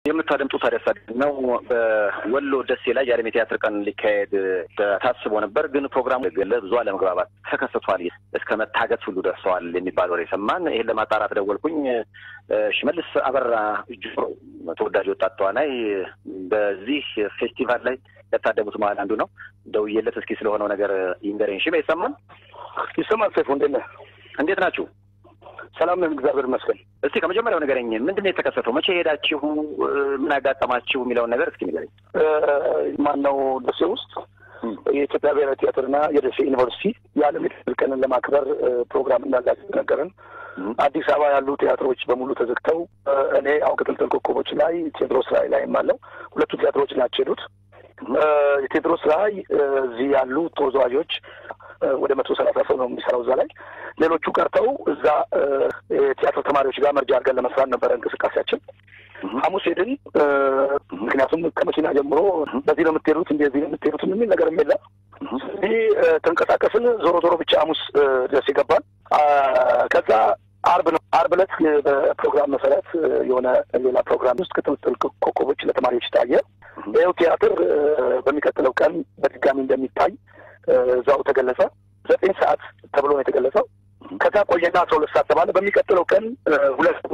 የምታደምጡት ታደሰ ነው በወሎ ደሴ ላይ የአርሜ ቲያትር ቀን ሊካሄድ ታስቦ ነበር ግን ፕሮግራሙ ለብዙ አለመግባባት ተከሰቷል እስከ መታገት ሁሉ ደርሰዋል የሚባል ወሬ ሰማን ይሄን ለማጣራት ደወልኩኝ ሽመልስ አበራ ጅሮ ተወዳጅ ወጣት ተዋናይ በዚህ ፌስቲቫል ላይ የታደሙት ማለት አንዱ ነው ደውዬለት እስኪ ስለሆነው ነገር ይንገረኝ ሽመ ይሰማል ሰይፉ እንዴት ናችሁ ሰላም ነን እግዚአብሔር ይመስገን እስቲ ከመጀመሪያው ነገርኝ ምንድነው የተከሰተው መቼ ሄዳችሁ ምን አጋጠማችሁ የሚለው ነገር እስኪ ንገረኝ ማነው ደሴ ውስጥ የኢትዮጵያ ብሔራዊ ቲያትርና የደሴ ዩኒቨርሲቲ የዓለም የቲያትር ቀንን ለማክበር ፕሮግራም እንዳላቸው ነገርን አዲስ አበባ ያሉ ቲያትሮች በሙሉ ተዘግተው እኔ አውቅጥልጥል ኮከቦች ላይ ቴዎድሮስ ራዕይ ላይ ማለት ሁለቱ ቲያትሮች ናቸው ሄዱት የቴዎድሮስ ራዕይ እዚህ ያሉ ተወዛዋዦች ወደ 130 ሰው ነው የሚሰራው እዛ ላይ ሌሎቹ ቀርተው እዛ ቲያትር ተማሪዎች ጋር መርጃ አድርገን ለመስራት ነበር እንቅስቃሴያችን ሐሙስ ሄድን ምክንያቱም ከመኪና ጀምሮ በዚህ ነው የምትሄዱት እንደዚህ ነው የምትሄዱት ምን ነገር የለም ስለዚህ ተንቀሳቀስን ዞሮ ዞሮ ብቻ ሐሙስ ደስ ይገባል ከዛ አርብ ዕለት በፕሮግራም መሰረት የሆነ ሌላ ፕሮግራም ውስጥ ክትትል ኮከቦች ለተማሪዎች ታየ ይኸው ቲያትር በሚቀጥለው ቀን በድጋሚ እንደሚታይ እዛው ተገለጸ 9 ሰዓት ተብሎ ነው የተገለጸው ከዛ ቆየና 12 ሰዓት ተባለ በሚቀጥለው ቀን ሁለቱ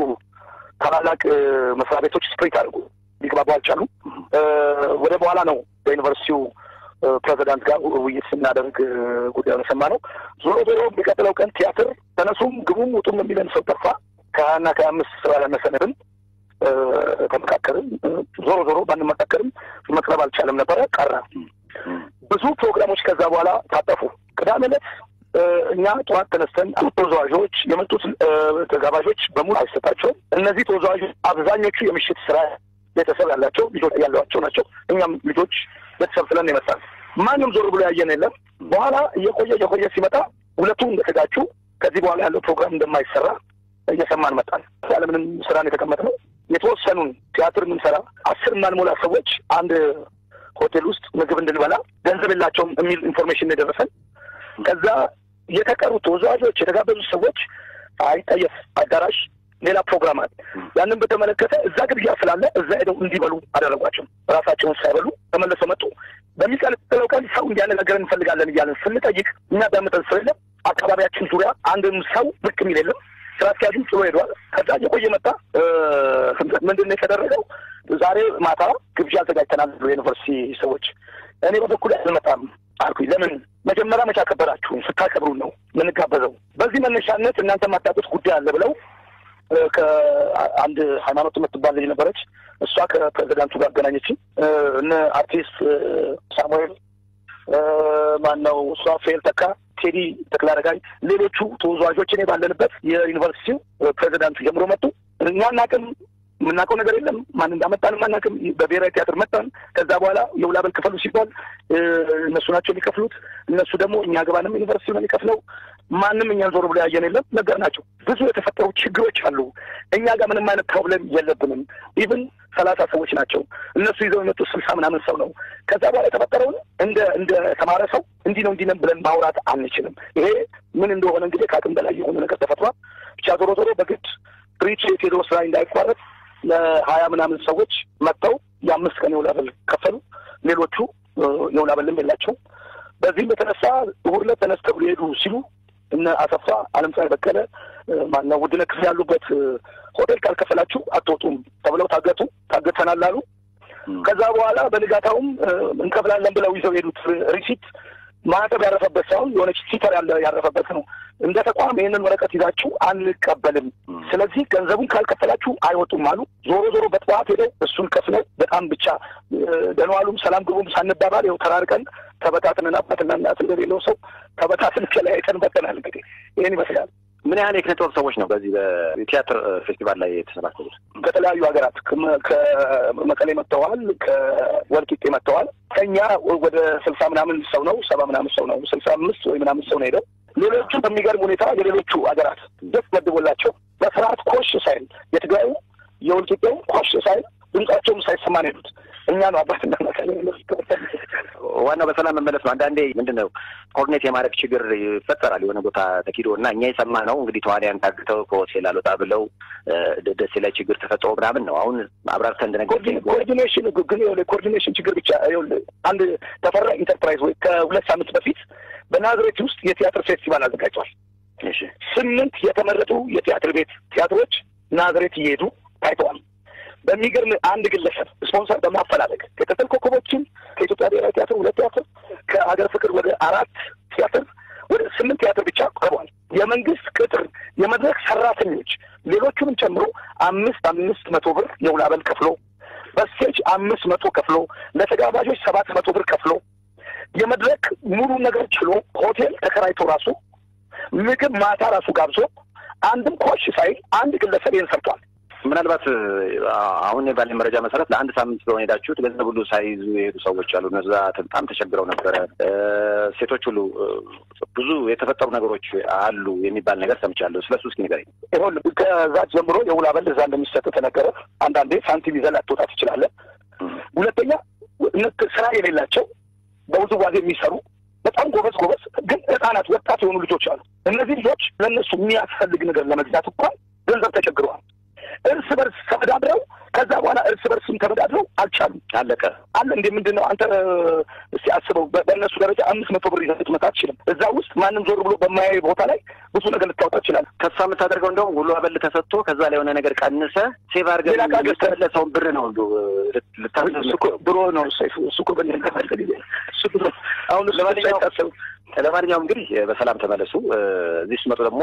ታላላቅ መስሪያ ቤቶች ስፕሪት አድርጉ ሊግባቡ አልቻሉም ወደ በኋላ ነው በዩኒቨርሲቲው ፕሬዝዳንት ጋር ውይይት ስናደርግ ጉዳዩን ሰማነው ዞሮ ዞሮ በሚቀጥለው ቀን ቲያትር ተነሱም ግቡም ውጡም የሚለን ሰው ጠፋ ከአና ከአምስት ስራ ለመሰነድን ተመካከርን ዞሮ ዞሮ ባንመካከርም መቅረብ አልቻለም ነበር ቀረ ብዙ ፕሮግራሞች ከዛ በኋላ ታጠፉ ቅዳሜ ዕለት እኛ ጠዋት ተነስተን ተወዛዋዦች የመጡት ተጋባዦች በሙሉ አይሰጣቸው እነዚህ ተወዛዋዦች አብዛኞቹ የምሽት ስራ ቤተሰብ ያላቸው ልጆች ያሏቸው ናቸው እኛም ልጆች ቤተሰብ ስለን ይመጣል ማንንም ዞር ብሎ ያየን የለም በኋላ የቆየ ሲመጣ ሁለቱ እንደተጋጩ ከዚህ በኋላ ያለው ፕሮግራም እንደማይሰራ እየሰማን መጣን ያለምንም ስራን የተቀመጠው የተወሰኑን ቲያትር ምን ሰራ 10 ማንሞላ ሰዎች አንድ ሆቴል ውስጥ ምግብ እንድንበላ ገንዘብ የላቸውም የሚል ኢንፎርሜሽን እንደደረሰን ከዛ የተቀሩት ተወዛዋዦች የተጋበዙ ሰዎች አይጠየፍ አዳራሽ ሌላ ፕሮግራም አለ ያንን በተመለከተ እዛ ግብዣ ስላለ እዛ ሄደው እንዲበሉ አደረጓቸው ራሳቸውን ሳይበሉ ተመለሰው መጡ በሚቀጥለው ቀን ሰው እንዲያነጋገር እንፈልጋለን እያለን ስንጠይቅ እኛ ዳምጠን ስለሌለ አካባቢያችን ዙሪያ አንድም ሰው ብቅ የሚል የለም ስራ አስኪያጁም ጥሎ ሄዷል ከዛ የቆየ መጣ ምንድነው የተደረገው ዛሬ ማታ ግብዣ አዘጋጅተናል ዩኒቨርሲቲ ሰዎች እኔ በበኩል አልመጣም አልኩኝ ለምን መጀመሪያ መቻ ከበራችሁ ስታከብሩ ነው ምንጋበዘው በዚህ መነሻነት እናንተ ማጣጡት ጉዳይ አለ ብለው ከአንድ ሃይማኖት የምትባል ልጅ ነበረች እሷ ከፕሬዝዳንቱ ጋር አገናኘችኝ እነ አርቲስት ሳሙኤል ማነው ሷፌል ተካ ቴዲ ተክላረጋይ ሌሎቹ ተወዛዋዦች እኔ ባለንበት የዩኒቨርሲቲው ፕሬዝዳንቱ ጀምሮ መጡ እኛናቀም ምናቀው ነገር የለም ማን እንዳመጣን ማናቀም በብሔራዊ ቲያትር መጣን ከዛ በኋላ የውላበል ክፈሉ ሲባል እነሱ ናቸው ሊከፍሉት እነሱ ደግሞ እኛ ገባንም ዩኒቨርሲቲው ነው የሚከፍለው ማንንም እኛን ዞር ብሎ ያየን የለም ነገር ናቸው ብዙ የተፈጠሩ ችግሮች አሉ እኛ ጋር ምንም አይነት ፕሮብሌም የለብንም ኢቭን 30 ሰዎች ናቸው እነሱ ይዘው የመጡት 60 ምናምን ሰው ነው ከዛ በኋላ የተፈጠረውን እንደ ተማረ ሰው እንዲህ ነው ብለን ማውራት አንችልም ይሄ ምን እንደሆነ እንግዲህ ካቅም በላይ የሆነ ነገር ተፈጥሯል ብቻ ዞሮ በግድ ሪች ቴዎድሮስ ራዕይ እንዳይቋረጥ ለ20 ምናምን ሰዎች መጥተው የ5 ቀን የውላበል ከፈሉ ሌሎቹ የውላበልም የላቸው በዚህም በተነሳ እሑድ ዕለት ተነስተው ሊሄዱ ሲሉ እነ አሰፋ አለምፀሐይ በቀለ ማነው ውድነህ ክፍል ያሉበት ሆቴል ካልከፈላችሁ አትወጡም ተብለው ታገተናል አሉ ከዛ በኋላ በንጋታውም እንከፍላለን ብለው ይዘው ሄዱት ሪሲት ማህተብ ያረፈበት ሳይሆን የሆነች ሲተር ያረፈበት ነው እንደ ተቋም ይሄንን ወረቀት ይዛችሁ አንቀበልም ስለዚህ ገንዘቡን ካልከፈላችሁ አይወጡም አሉ ዞሮ በጠዋት ሄደው እሱን ከፍለው በጣም ብቻ ደንዋሉም ሰላም ግቡም ሳንባባል ይኸው ተራርቀን ተበታትነን አባትና እናት እንደሌለው ሰው ተበታትነን ከላይተን በተናል እንግዲህ ይሄን ይመስላል ምን ያህል የክነቶር ሰዎች ነው በዚህ በቲያትር ፌስቲቫል ላይ የተሰባሰቡት ከተለያዩ ሀገራት ከመቀሌ መጥተዋል ከወልቂጤ መጥተዋል ከኛ ወደ 60 ምናምን ሰው ነው 70 ምናምን ሰው ነው 65 ወይ ምናምን ሰው ነው ሄደው ሌሎቹ በሚገርም ሁኔታ የሌሎቹ ሀገራት ደስ መድቦላቸው በስርዓት ኮሽ ሳይል የትግራዩ የወልቂጤው ኮሽ ሳይል ድምጻቸውም ሳይሰማ ነው ሄዱት እኛ ነው አባትና እናት ዋናው በሰላም መመለስ ነው። አንዳንዴ ምንድነው ኮርኔት የማድረግ ችግር ይፈጠራል የሆነ ቦታ ተኪዶ እና እኛ የሰማነው እንግዲህ ተዋንያን ታግተው ከሆቴል አልወጣ ብለው ደሴ ላይ ችግር ተፈጥሮ ምናምን ነው። አሁን አብራርተህ እንደነገርከኝ ኮኦርዲኔሽን ችግር ብቻ አንድ ተፈራ ኢንተርፕራይዝ ወይ ከ2 ሳምንት በፊት በናዝሬት ውስጥ የቲያትር ፌስቲቫል አዘጋጅቷል። 8 የተመረጡ የቲያትር ቤት ቲያትሮች ናዝሬት እየሄዱ ታይተዋል። በሚገርም አንድ ግለሰብ ስፖንሰር በማፈላለግ ከቅጥል ኮከቦችን ከኢትዮጵያ ብሔራዊ ቲያትር 2 ቲያትር ከሀገር ፍቅር ወደ 4 ቲያትር ወደ 8 ቲያትር ብቻ ቀርቧል። የመንግስት ቅጥር የመድረክ ሰራተኞች ሌሎቹንም ጨምሮ 500 ብር የውል አበል ከፍሎ በስቴጅ 500 ከፍሎ ለተጋባዦች 700 ብር ከፍሎ የመድረክ ሙሉ ነገር ችሎ ሆቴል ተከራይቶ ራሱ ምግብ ማታ ራሱ ጋብዞ አንድም ኮሽ ሳይል አንድ ግለሰብ ይህን ሰርቷል። ምናልባት አሁን ባለኝ መረጃ መሰረት ለአንድ ሳምንት ስለሆነ ሄዳችሁት ገንዘብ ሁሉ ሳይዙ የሄዱ ሰዎች አሉ። እነዛ በጣም ተቸግረው ነበረ። ሴቶች ሁሉ ብዙ የተፈጠሩ ነገሮች አሉ የሚባል ነገር ሰምቻለሁ። ስለሱ እስኪ ንገረኝ። ይኸውልህ ከዛት ጀምሮ የውል አበል እዛ እንደሚሰጥ ተነገረ። አንዳንዴ ሳንቲም ይዘህ ላትወጣ ትችላለህ። ሁለተኛ ስራ የሌላቸው በውዝዋዜ የሚሰሩ በጣም ጎበዝ ግን ህጻናት ወጣት የሆኑ ልጆች አሉ። እነዚህ ልጆች ለእነሱ የሚያስፈልግ ነገር ለመግዛት እንኳን ገንዘብ ተቸግረዋል። እርስ በርስ ተመዳድረው ከዛ በኋላ እርስ በርስም ተመዳድረው አልቻሉም። አለቀ አለ እንዴ ምንድነው አንተ እስቲ አስበው። በእነሱ ደረጃ 500 ብር ይዘህ ልትመጣ አትችልም። እዛ ውስጥ ማንም ዞር ብሎ በማያይ ቦታ ላይ ብዙ ነገር ልታወጣ ይችላል። ከሷ የምታደርገው እንደውም ውሎ አበል ተሰጥቶ ከዛ ላይ የሆነ ነገር ቀንሰ ሴቭ አድርገህ ለሰውን ብር ነው ብሮ ነው እሱ አሁን ለማንኛውም እንግዲህ በሰላም ተመለሱ። እዚህ ስትመጡ ደግሞ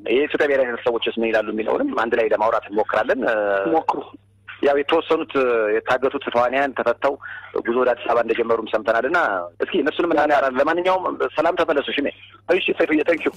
የኢትዮጵያ ብሔራዊ ሰዎችስ ምን ይላሉ የሚለውንም አንድ ላይ ለማውራት እንሞክራለን። ሞክሩ። ያው የተወሰኑት የታገቱት ተዋንያን ተፈተው ጉዞ ወደ አዲስ አበባ እንደጀመሩም ሰምተናልና እስኪ እነሱንም እናያለን። ለማንኛውም ሰላም ተመለሱ። እሺ ሰይፍዬ፣ ታንኪዩ።